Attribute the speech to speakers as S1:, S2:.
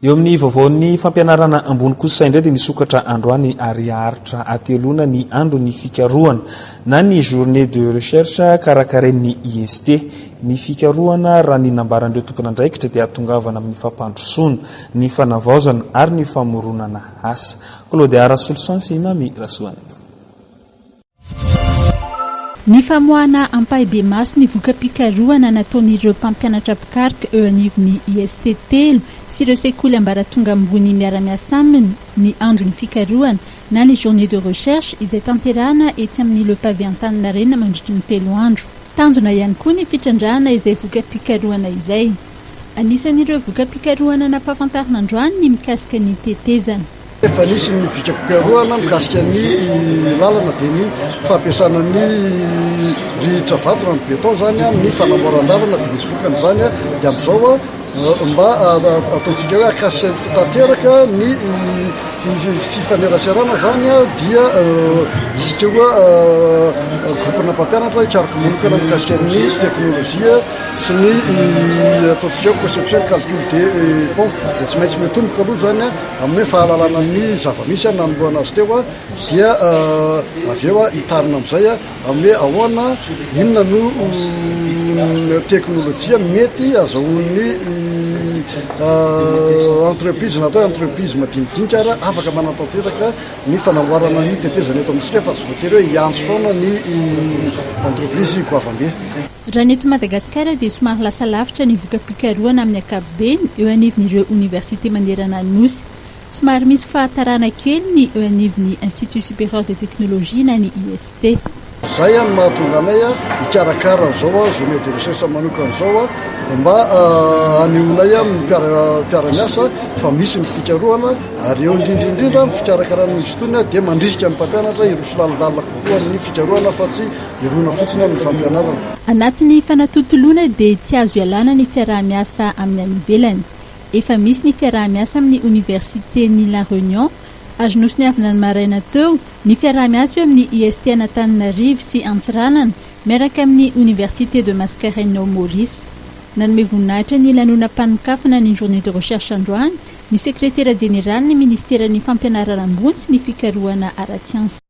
S1: Eo amin'ny vaovaon'ny fampianarana ambony kosa indray dia nisokatra androany ary haharitra hateloana ny andron'ny fikarohana na ny journée de recherches karakarain'ny IST. Ny fikarohana raha ny nambaran'ireo tompon'andraikitra dia hahatongavana amin'ny fampandrosoana, ny fanavaozana ary ny famoronana asa. Claudia Rasoloson sy Mamy Rasoanaivo.
S2: Ny famoahana ampahibe maso ny voka-pikarohana nataon'ireo mpampianatra pikaroka eo anivon'ny IST telo sy ireo sekoly ambaratonga ambony miara-miasa aminy ny andron'ny fikarohana na ny journée de recherches izay tanterahana etsy amin'ny le pavé Antaninarenina mandritra ny 3 andro. Tanjona ihany koa ny fitrandrahana izay voka-pikarohana izay. Anisan'ireo voka-pikarohana nampahafantarina androany ny mikasika ny tetezana.
S3: Efa nisy ny fikarohana mikasika ny lalana dia ny fampiasana ny rihitra vato na ny beton zany ny fanamboaran-dalana dia nisy vokany zany dia amin'izao mba ataontsika hoe akasika tanteraka ny fifaneraserana zany dia isika hoe groupena mpampianatra hikaroko manokana mikasika ny teknôlôjia sy ny ataontsika hoe conception calcul de pont dia tsy maintsy metomboka aloha zany amin'ny fahalalana ny zava-misy nanomboana azy teo dia avy eo hitarina amin'izay amin'ny ahoana inona no teknôlôjia mety azahoan'ny entreprise natao entreprise madinidinika ary afaka manatanteraka ny fanamboarana ny tetezana eto amintsika fa tsy voatery hoe hiantso foana ny entreprise goavambe.
S2: Raha ny eto Madagasikara dia somary lasa lavitra ny voka-pikarohana amin'ny ankapobeny eo anivon'ireo université manerana nosy. Somary misy fahatarana kely ny eo anivon'ny Institut supérieur de technologie na ny IST.
S3: Zay ny mahatonga anay hikarakara an'izao journée de recherche manokana an'izao mba anehoanay amin'ny mpiara-miasa fa misy ny fikarohana ary eo indrindrindrindra fikarakarana misy tony dia mandrisika amin'ny mpampianatra hiroso lalindalina kokoa amin'ny fikarohana fa tsy hirona fotsiny amin'ny fampianarana.
S2: Anatin'ny fanatotoloana dia tsy azo ialana ny fiaraha-miasa amin'ny any ivelany. Efa misy ny fiaraha-miasa amin'ny université ny La Réunion. Azo nosoniavina ny maraina teo ny fiaraha-miasa eo amin'ny IST Antananarivo sy Antsiranana miaraka amin'ny université de Mascarenhas ao Maurice. Nanome voninahitra ny lanonam-panokafana ny journée de recherche androany ny secrétaire général ny ministère ny fampianarana ambony sy ny fikarohana ara-tsiansa.